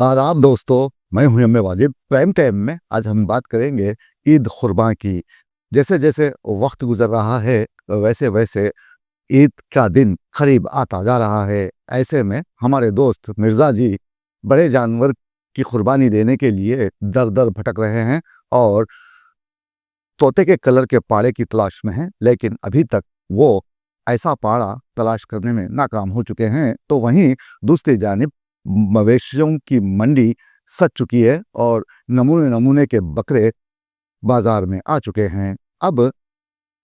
आदाब दोस्तों, मैं हूं M A Wajid. Prime time में आज हम बात करेंगे ईद कुर्बान की। जैसे जैसे वक्त गुजर रहा है वैसे वैसे ईद का दिन करीब आता जा रहा है। ऐसे में हमारे दोस्त मिर्ज़ा जी बड़े जानवर की कुर्बानी देने के लिए दर दर भटक रहे हैं और तोते के कलर के पाड़े की तलाश में हैं, लेकिन अभी तक वो ऐसा पाड़ा तलाश करने में नाकाम हो चुके हैं। तो वहीं दूसरी जानिब मवेशियों की मंडी सज चुकी है और नमूने नमूने के बकरे बाजार में आ चुके हैं। अब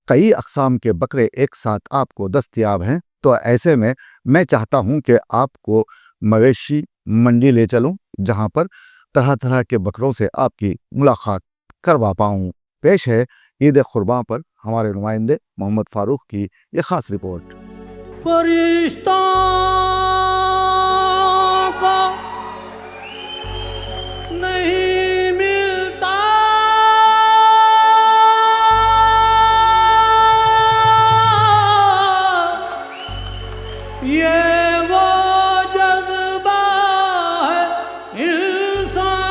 कई अक़साम के बकरे एक साथ आपको दस्तयाब हैं, तो ऐसे में मैं चाहता हूं कि आपको मवेशी मंडी ले चलूं, जहां पर तरह तरह के बकरों से आपकी मुलाकात करवा पाऊं। पेश है ईद कुर्बान पर हमारे नुमाइंदे मोहम्मद फारूक की ये खास रिपोर्ट। फरिश्तों को नहीं मिलता ये वो जज्बा है इंसानी,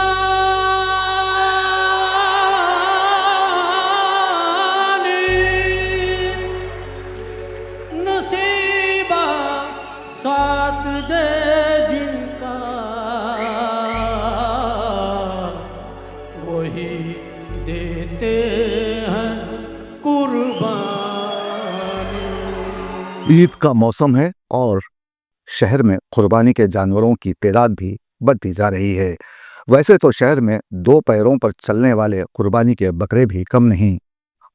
नसीबा साथ दे जिनका वही देते हैं कुर्बानी। ईद का मौसम है और शहर में कुर्बानी के जानवरों की तादाद भी बढ़ती जा रही है। वैसे तो शहर में दो पैरों पर चलने वाले कुर्बानी के बकरे भी कम नहीं,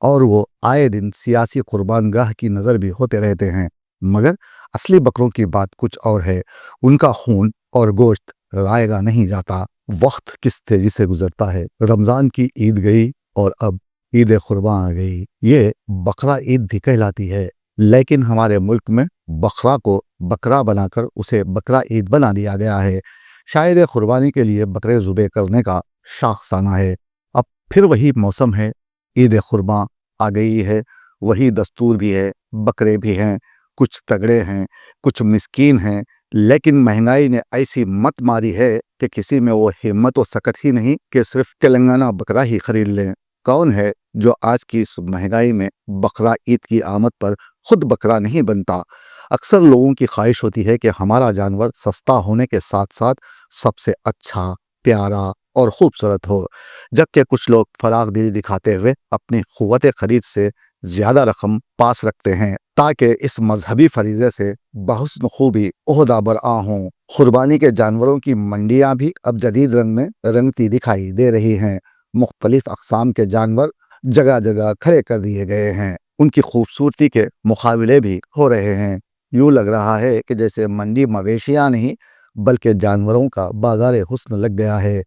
और वो आए दिन सियासी कुर्बानगाह की नज़र भी होते रहते हैं। मगर असली बकरों की बात कुछ और है। उनका खून और गोश्त रायगा नहीं जाता। वक्त किस तेजी से गुजरता है। रमज़ान की ईद गई और अब ईद कुर्बान आ गई। ये बकरा ईद भी कहलाती है, लेकिन हमारे मुल्क में बकरा को बकरा बनाकर उसे बकरा ईद बना दिया गया है। शायद कुर्बानी के लिए बकरे ज़ुबे करने का शाखसाना है। अब फिर वही मौसम है, ईद कुर्बान आ गई है। वही दस्तूर भी है, बकरे भी हैं, कुछ तगड़े हैं, कुछ मिस्कीन हैं। लेकिन महंगाई ने ऐसी मत मारी है कि किसी में वो हिम्मत व सकत ही नहीं कि सिर्फ तेलंगाना बकरा ही खरीद लें। कौन है जो आज की इस महंगाई में बकरा ईद की आमद पर खुद बकरा नहीं बनता। अक्सर लोगों की ख्वाहिश होती है कि हमारा जानवर सस्ता होने के साथ साथ सबसे अच्छा, प्यारा और खूबसूरत हो, जबकि कुछ लोग फराग दिली दिखाते हुए अपनी क़ुव्वत खरीद से ज़्यादा रकम पास रखते हैं ताकि इस मजहबी फरीज़े से बहुस्न खूबी ओहदा बरआ हों। कुर्बानी के जानवरों की मंडियाँ भी अब जदीद रंग में रंगती दिखाई दे रही हैं। मुख्तलिफ अक़साम के जानवर जगह जगह खड़े कर दिए गए हैं। उनकी खूबसूरती के मुकाबले भी हो रहे हैं। यूँ लग रहा है कि जैसे मंडी मवेशियाँ नहीं बल्कि जानवरों का बाजार हुस्न लग गया है।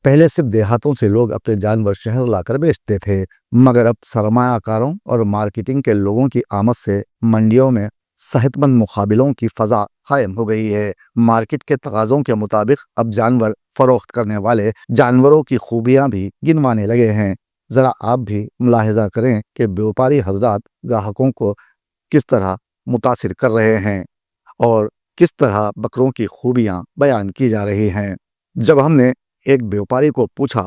पहले सिर्फ देहातों से लोग अपने जानवर शहर लाकर बेचते थे, मगर अब सरमायाकारों और मार्केटिंग के लोगों की आमद से मंडियों में सेहतमंद मुकाबलों की फ़ज़ा कायम हो गई है। मार्केट के तकाज़ों के मुताबिक अब जानवर फ़रोख्त करने वाले जानवरों की खूबियाँ भी गिनवाने लगे हैं। ज़रा आप भी मुलाहिज़ा करें कि व्यापारी हज़रात ग्राहकों को किस तरह मुतासिर कर रहे हैं और किस तरह बकरों की खूबियाँ बयान की जा रही हैं। जब हमने एक व्यापारी को पूछा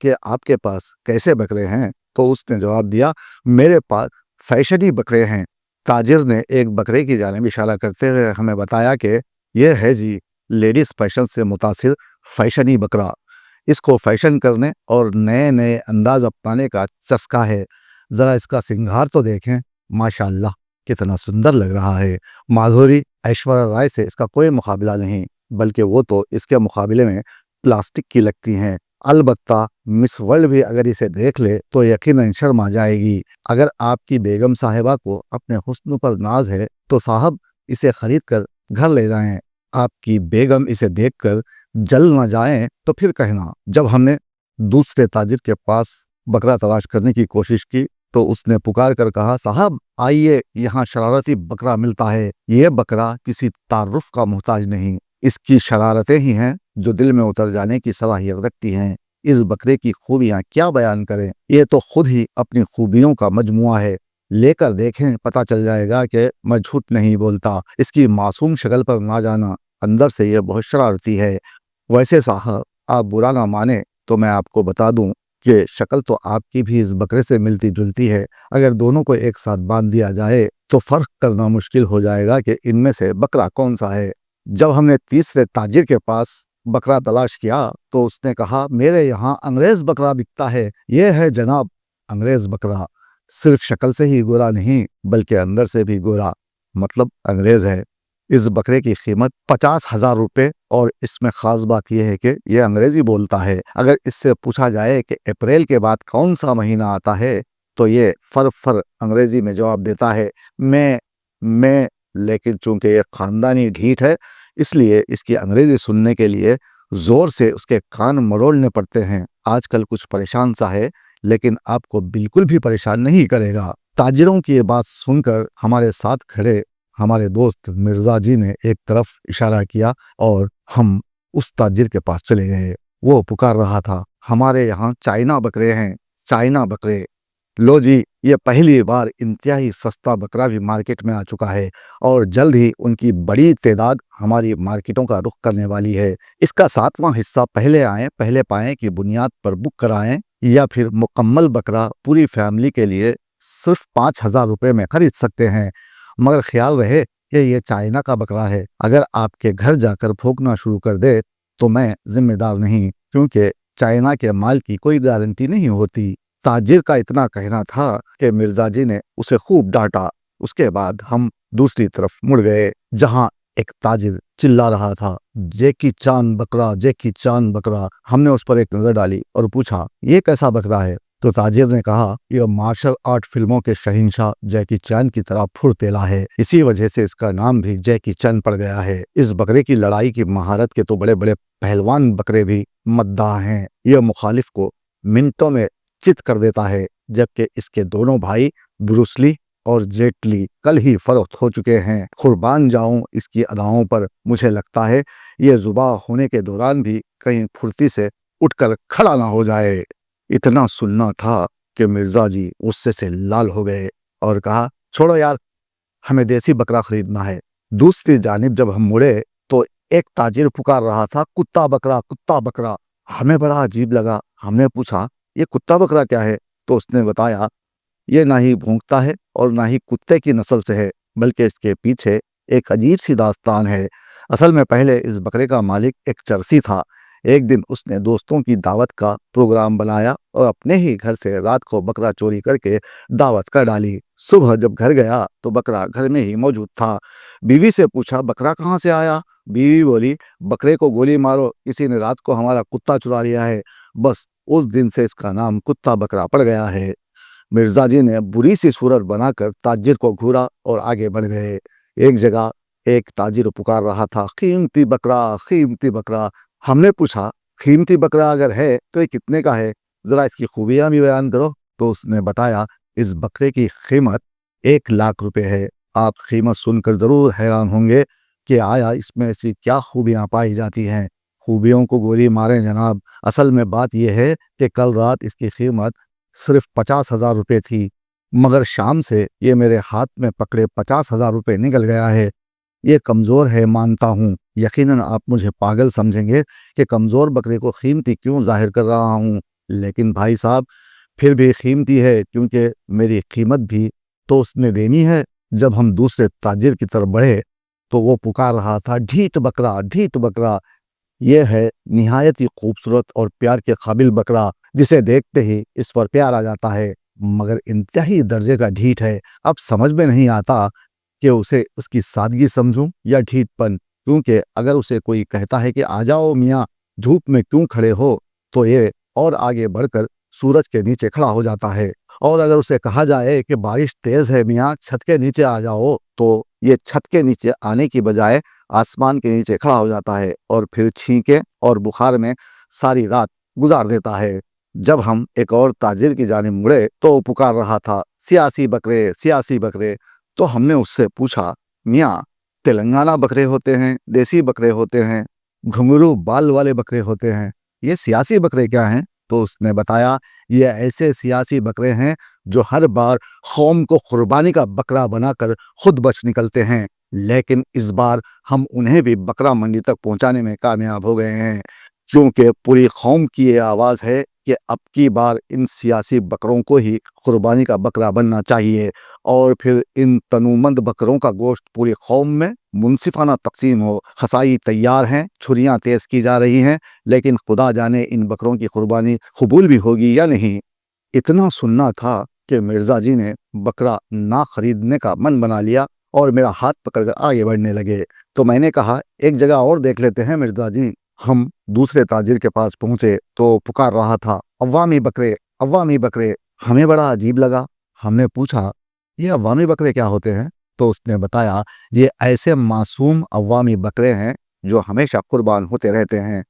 कि आपके पास कैसे बकरे हैं, तो उसने जवाब दिया, मेरे पास फैशनी बकरे हैं। ताजिर ने एक बकरे की जानिब इशारा करते हुए हमें बताया कि यह है जी लेडीज़ फैशन से मुतासिर फैशनी बकरा। इसको फैशन करने और नए नए अंदाज अपनाने का चस्का है। ज़रा इसका सिंगार तो देखें, माशाअल्लाह कितना सुंदर लग रहा है। माधुरी ऐश्वर्या राय से इसका कोई मुकाबला नहीं, बल्कि वो तो इसके मुकाबले में प्लास्टिक की लगती हैं। अलबत्ता मिस वर्ल्ड भी अगर इसे देख ले तो यकीनन शर्मा जाएगी। अगर आपकी बेगम साहिबा को अपने हुस्न पर नाज है तो साहब इसे खरीद कर घर ले जाएं। आपकी बेगम इसे देखकर जल न जाएं तो फिर कहना। जब हमने दूसरे ताजिर के पास बकरा तलाश करने की कोशिश की तो उसने पुकार कर कहा, साहब आइए, यहाँ शरारती बकरा मिलता है। ये बकरा किसी तारुफ का मोहताज नहीं, इसकी शरारतें ही हैं जो दिल में उतर जाने की सलाहियत रखती हैं। इस बकरे की खूबियाँ क्या बयान करें, ये तो खुद ही अपनी खूबियों का मजमुआ है। लेकर देखें, पता चल जाएगा कि मैं झूठ नहीं बोलता। इसकी मासूम शक्ल पर ना जाना अंदर से ये बहुत शरारती है। वैसे साहब, आप बुरा ना माने तो मैं आपको बता दूं कि शक्ल तो आपकी भी इस बकरे से मिलती जुलती है। अगर दोनों को एक साथ बांध दिया जाए तो फर्क करना मुश्किल हो जाएगा कि इनमें से बकरा कौन सा है। जब हमने तीसरे ताजिर के पास बकरा तलाश किया तो उसने कहा, मेरे यहाँ अंग्रेज बकरा बिकता है। ये है जनाब अंग्रेज बकरा। सिर्फ शक्ल से ही गोरा नहीं बल्कि अंदर से भी गोरा, मतलब अंग्रेज है। इस बकरे की कीमत 50,000 रुपये, और इसमें खास बात यह है कि यह अंग्रेजी बोलता है। अगर इससे पूछा जाए कि अप्रैल के बाद कौन सा महीना आता है तो ये फर फर अंग्रेजी में जवाब देता है, मैं। लेकिन चूंकि ये खानदानी ढीठ है इसलिए इसकी अंग्रेजी सुनने के लिए जोर से उसके कान मरोड़ने पड़ते हैं। आजकल कुछ परेशान सा है लेकिन आपको बिल्कुल भी परेशान नहीं करेगा। ताजिरों की ये बात सुनकर हमारे साथ खड़े हमारे दोस्त मिर्जा जी ने एक तरफ इशारा किया और हम उस ताजिर के पास चले गए। वो पुकार रहा था, हमारे यहाँ चाइना बकरे हैं, चाइना बकरे। लो जी, ये पहली बार इंतहाई सस्ता बकरा भी मार्केट में आ चुका है और जल्द ही उनकी बड़ी तादाद हमारी मार्केटों का रुख करने वाली है। इसका 7वां हिस्सा पहले आए पहले पाएं की बुनियाद पर बुक कराएं, या फिर मुकम्मल बकरा पूरी फैमिली के लिए सिर्फ 5,000 रुपये में खरीद सकते हैं। मगर ख्याल रहे कि ये चाइना का बकरा है। अगर आपके घर जाकर भौंकना शुरू कर दे तो मैं जिम्मेदार नहीं, क्योंकि चाइना के माल की कोई गारंटी नहीं होती। ताजिर का इतना कहना था कि मिर्जा जी ने उसे खूब डांटा। उसके बाद हम दूसरी तरफ मुड़ गए जहां एक ताजिर चिल्ला रहा था, जैकी चान बकरा, जैकी चान बकरा। हमने उस पर एक नजर डाली और पूछा, ये कैसा बकरा है? तो ताजिर ने कहा, यह मार्शल आर्ट फिल्मों के शहंशाह जैकी चैन की तरह फुर्तेला है, इसी वजह से इसका नाम भी जैकी चैन पड़ गया है। इस बकरे की लड़ाई की महारत के तो बड़े बड़े पहलवान बकरे भी मद्दाह हैं। यह मुखालिफ को मिनटों में चित कर देता है, जबकि इसके दोनों भाई ब्रूसली और जेटली कल ही फरोख्त हो चुके हैं। कुर्बान जाऊं इसकी अदाओं पर। मुझे लगता है ये जुबा होने के दौरान भी कहीं फुर्ती से उठकर खड़ा ना हो जाए। इतना सुनना था कि मिर्जा जी गुस्से से लाल हो गए और कहा, छोड़ो यार, हमें देसी बकरा खरीदना है। दूसरी जानिब जब हम मुड़े तो एक ताजिर पुकार रहा था, कुत्ता बकरा, कुत्ता बकरा। हमें बड़ा अजीब लगा। हमने पूछा, ये कुत्ता बकरा क्या है? तो उसने बताया, ये ना ही भौंकता है और ना ही कुत्ते की नस्ल से है, बल्कि इसके पीछे एक अजीब सी दास्तान है। असल में पहले इस बकरे का मालिक एक चरसी था। एक दिन उसने दोस्तों की दावत का प्रोग्राम बनाया और अपने ही घर से रात को बकरा चोरी करके दावत कर डाली। सुबह जब घर गया तो बकरा घर में ही मौजूद था। बीवी से पूछा, बकरा कहाँ से आया? बीवी बोली, बकरे को गोली मारो, किसी ने रात को हमारा कुत्ता चुरा लिया है। बस उस दिन से इसका नाम कुत्ता बकरा पड़ गया है। मिर्जा जी ने बुरी सी सूरत बनाकर ताजिर को घूरा और आगे बढ़ गए। एक जगह एक ताजिर पुकार रहा था, कीमती बकरा, कीमती बकरा। हमने पूछा, कीमती बकरा अगर है तो ये कितने का है? जरा इसकी खूबियां भी बयान करो। तो उसने बताया, इस बकरे की कीमत 1,00,000 रुपए है। आप कीमत सुनकर जरूर हैरान होंगे कि आया इसमें ऐसी क्या खूबियां पाई जाती हैं। खूबियों को गोली मारें जनाब। असल में बात यह है कि कल रात इसकी कीमत सिर्फ 50,000 रुपये थी, मगर शाम से ये मेरे हाथ में पकड़े 50,000 रुपये निकल गया है। ये कमज़ोर है मानता हूँ, यकीनन आप मुझे पागल समझेंगे कि कमज़ोर बकरे को कीमती क्यों जाहिर कर रहा हूँ, लेकिन भाई साहब फिर भी कीमती है, क्योंकि मेरी कीमत भी तो उसने देनी है। जब हम दूसरे ताजिर की तरफ बढ़े तो वो पुकार रहा था, ढीठ बकरा, ढीठ बकरा। ये है निहायत ही खूबसूरत और प्यार के काबिल बकरा, जिसे देखते ही इस पर प्यार आ जाता है, मगर इंतहाई दर्जे का ढीठ है। अब समझ में नहीं आता कि उसे उसकी सादगी समझूं या ढीठपन, क्योंकि अगर उसे कोई कहता है कि आ जाओ मियाँ, धूप में क्यों खड़े हो, तो ये और आगे बढ़कर सूरज के नीचे खड़ा हो जाता है। और अगर उसे कहा जाए कि बारिश तेज है मियाँ, छत के नीचे आ जाओ, तो ये छत के नीचे आने की बजाय आसमान के नीचे खड़ा हो जाता है और फिर छींके और बुखार में सारी रात गुजार देता है। जब हम एक और ताजिर की जानिब मुड़े तो पुकार रहा था, सियासी बकरे, सियासी बकरे। तो हमने उससे पूछा, मियाँ, तेलंगाना बकरे होते हैं, देसी बकरे होते हैं, घुंघरू बाल वाले बकरे होते हैं, ये सियासी बकरे क्या हैं? तो उसने बताया, ये ऐसे सियासी बकरे हैं जो हर बार कौम को कुर्बानी का बकरा बनाकर खुद बच निकलते हैं। لیکن اس بار ہم انہیں بھی بکرا منڈی تک پہنچانے میں کامیاب ہو گئے ہیں، کیونکہ پوری قوم کی یہ آواز ہے کہ اب کی بار ان سیاسی بکروں کو ہی قربانی کا بکرا بننا چاہیے، اور پھر ان تنومند بکروں کا گوشت پوری قوم میں منصفانہ تقسیم ہو۔ خسائی تیار ہیں، چھریاں تیز کی جا رہی ہیں، لیکن خدا جانے ان بکروں کی قربانی قبول بھی ہوگی یا نہیں۔ اتنا سننا تھا کہ مرزا جی نے بکرا نہ خریدنے کا من بنا لیا اور میرا ہاتھ پکڑ کر آگے بڑھنے لگے، تو میں نے کہا ایک جگہ اور دیکھ لیتے ہیں مرزا جی۔ ہم دوسرے تاجر کے پاس پہنچے تو پکار رہا تھا، عوامی بکرے، عوامی بکرے۔ ہمیں بڑا عجیب لگا، ہم نے پوچھا یہ عوامی بکرے کیا ہوتے ہیں؟ تو اس نے بتایا یہ ایسے معصوم عوامی بکرے ہیں جو ہمیشہ قربان ہوتے رہتے ہیں۔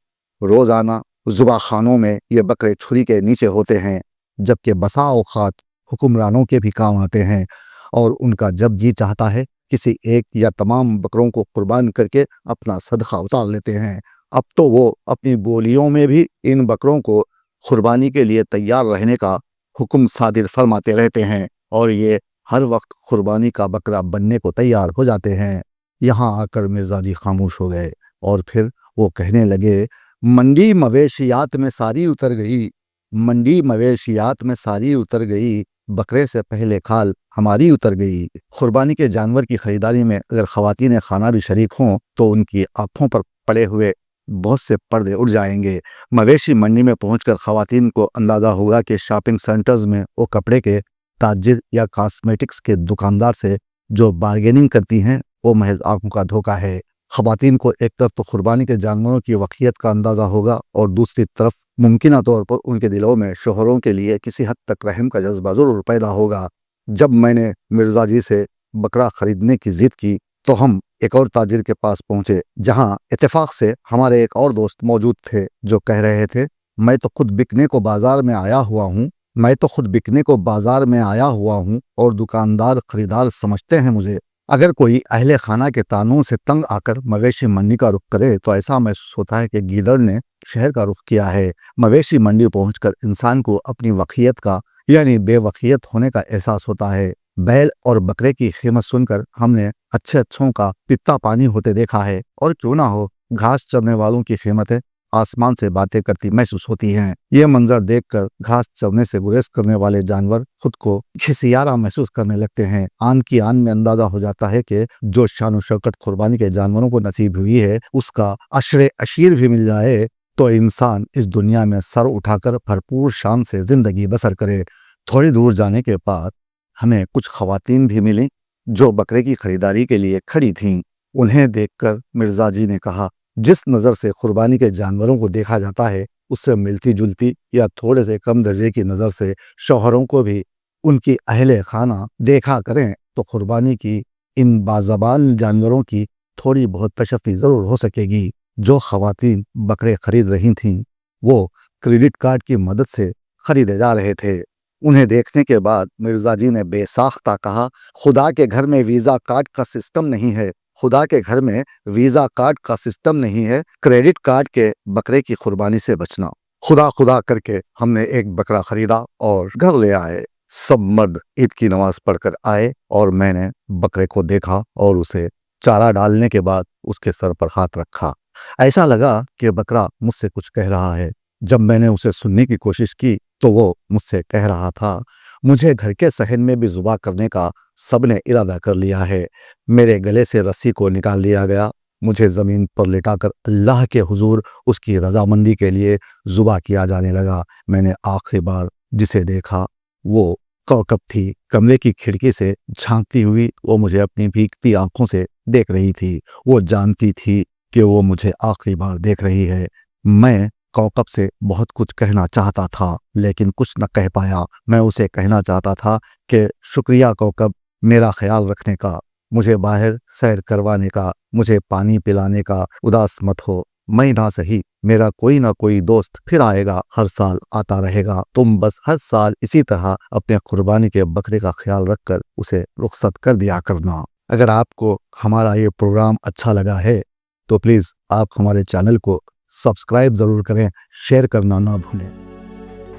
روزانہ ذبح خانوں میں یہ بکرے چھری کے نیچے ہوتے ہیں، جبکہ بسا اوقات حکمرانوں کے بھی کام آتے ہیں، اور ان کا جب جی چاہتا ہے کسی ایک یا تمام بکروں کو قربان کر کے اپنا صدقہ اتار لیتے ہیں۔ اب تو وہ اپنی بولیوں میں بھی ان بکروں کو قربانی کے لیے تیار رہنے کا حکم صادر فرماتے رہتے ہیں، اور یہ ہر وقت قربانی کا بکرا بننے کو تیار ہو جاتے ہیں۔ یہاں آ کر مرزا جی خاموش ہو گئے، اور پھر وہ کہنے لگے منڈی مویشیات میں ساری اتر گئی، منڈی مویشیات میں ساری اتر گئی، بکرے سے پہلے کھال ہماری اتر گئی۔ قربانی کے جانور کی خریداری میں اگر خواتین خانہ بھی شریک ہوں تو ان کی آنکھوں پر پڑے ہوئے بہت سے پردے اڑ جائیں گے۔ مویشی منڈی میں پہنچ کر خواتین کو اندازہ ہوگا کہ شاپنگ سینٹرز میں وہ کپڑے کے تاجر یا کاسمیٹکس کے دکاندار سے جو بارگیننگ کرتی ہیں وہ محض آنکھوں کا دھوکہ ہے۔ خواتین کو ایک طرف تو قربانی کے جانوروں کی وقیت کا اندازہ ہوگا، اور دوسری طرف ممکنہ طور پر ان کے دلوں میں شوہروں کے لیے کسی حد تک رحم کا جذبہ ضرور پیدا ہوگا۔ جب میں نے مرزا جی سے بکرا خریدنے کی ضد کی تو ہم ایک اور تاجر کے پاس پہنچے، جہاں اتفاق سے ہمارے ایک اور دوست موجود تھے جو کہہ رہے تھے میں تو خود بکنے کو بازار میں آیا ہوا ہوں، میں تو خود بکنے کو بازار میں آیا ہوا ہوں اور دکاندار خریدار سمجھتے ہیں مجھے۔ اگر کوئی اہل خانہ کے تانوں سے تنگ آ کر مویشی منڈی کا رخ کرے تو ایسا محسوس ہوتا ہے کہ گیدڑ نے شہر کا رخ کیا ہے۔ مویشی منڈی پہنچ کر انسان کو اپنی وقیت کا یعنی بے وقیت ہونے کا احساس ہوتا ہے۔ بیل اور بکرے کی قیمت سن کر ہم نے اچھوں کا پتا پانی ہوتے دیکھا ہے، اور کیوں نہ ہو گھاس چرنے والوں کی قیمتیں آسمان سے باتیں کرتی محسوس ہوتی ہیں۔ یہ منظر دیکھ کر گھاس چرنے سے گریز کرنے والے جانور خود کو کھسیارا محسوس کرنے لگتے ہیں۔ آن کی آن میں اندازہ ہو جاتا ہے کہ جو شان و شوکت قربانی کے جانوروں کو نصیب ہوئی ہے اس کا عشر اشیر بھی مل جائے تو انسان اس دنیا میں سر اٹھا کر بھرپور شان سے زندگی بسر کرے۔ تھوڑی دور جانے کے بعد ہمیں کچھ خواتین بھی ملیں جو بکرے کی خریداری کے لیے کھڑی تھیں۔ انہیں دیکھ کر مرزا جی نے کہا جس نظر سے قربانی کے جانوروں کو دیکھا جاتا ہے اس سے ملتی جلتی یا تھوڑے سے کم درجے کی نظر سے شوہروں کو بھی ان کی اہل خانہ دیکھا کریں تو قربانی کی ان بازبان جانوروں کی تھوڑی بہت تشفی ضرور ہو سکے گی۔ جو خواتین بکرے خرید رہی تھیں وہ کریڈٹ کارڈ کی مدد سے خریدے جا رہے تھے۔ انہیں دیکھنے کے بعد مرزا جی نے بے ساختہ کہا خدا کے گھر میں ویزا کارڈ کا سسٹم نہیں ہے، خدا کے گھر میں ویزا کارڈ کا سسٹم نہیں ہے، کریڈٹ کارڈ کے بکرے کی قربانی سے بچنا۔ خدا خدا کر کے ہم نے ایک بکرا خریدا اور گھر لے آئے۔ سب مرد عید کی نماز پڑھ کر آئے اور میں نے بکرے کو دیکھا اور اسے چارہ ڈالنے کے بعد اس کے سر پر ہاتھ رکھا۔ ایسا لگا کہ بکرا مجھ سے کچھ کہہ رہا ہے۔ جب میں نے اسے سننے کی کوشش کی تو وہ مجھ سے کہہ رہا تھا مجھے گھر کے صحن میں بھی ذبح کرنے کا سب نے ارادہ کر لیا ہے۔ میرے گلے سے رسی کو نکال لیا گیا، مجھے زمین پر لٹا کر اللہ کے حضور اس کی رضامندی کے لیے ذبح کیا جانے لگا۔ میں نے آخری بار جسے دیکھا وہ کوکب تھی، کمرے کی کھڑکی سے جھانکتی ہوئی وہ مجھے اپنی بھیگتی آنکھوں سے دیکھ رہی تھی۔ وہ جانتی تھی کہ وہ مجھے آخری بار دیکھ رہی ہے۔ میں کوکب سے بہت کچھ کہنا چاہتا تھا لیکن کچھ نہ کہہ پایا۔ میں اسے کہنا چاہتا تھا کہ شکریہ کوکب میرا خیال رکھنے کا، مجھے باہر سیر کروانے کا، مجھے پانی پلانے کا، اداس مت ہو، میں نہ صحیح میرا کوئی نہ کوئی دوست پھر آئے گا، ہر سال آتا رہے گا، تم بس ہر سال اسی طرح اپنے قربانی کے بکرے کا خیال رکھ کر اسے رخصت کر دیا کرنا۔ اگر آپ کو ہمارا یہ پروگرام اچھا لگا ہے تو پلیز آپ ہمارے چینل کو سبسکرائب ضرور کریں، شیئر کرنا نہ بھولیں۔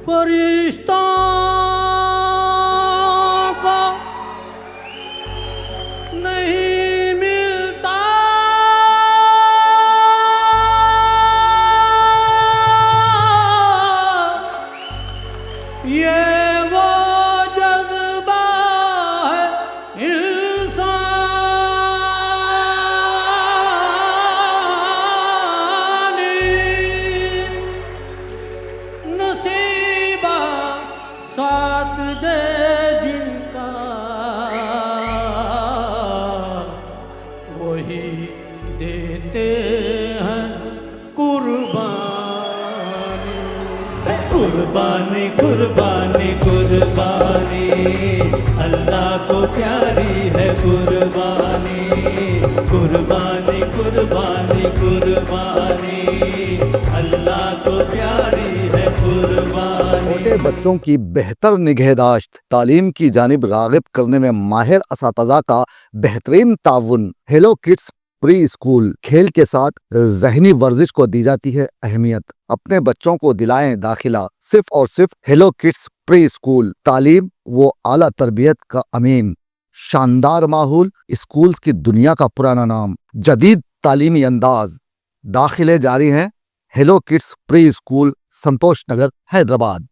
فرشتوں کو نہیں مل دے جن کا وہی دیتے ہیں قربانی قربانی قربانی قربانی اللہ کو پیاری ہے قربانی قربانی قربانی قربانی اللہ کو پیاری ہے قربانی چھوٹے بچوں کی بہتر نگہداشت تعلیم کی جانب راغب کرنے میں ماہر اساتذہ کا بہترین تعاون ہیلو کڈس پری اسکول کھیل کے ساتھ ذہنی ورزش کو دی جاتی ہے اہمیت اپنے بچوں کو دلائیں داخلہ صرف اور صرف ہیلو کڈس پری اسکول تعلیم و اعلیٰ تربیت کا امین شاندار ماحول اسکولز کی دنیا کا پرانا نام جدید تعلیمی انداز داخلے جاری ہیں ہیلو کڈس پری اسکول سنتوش نگر حیدرآباد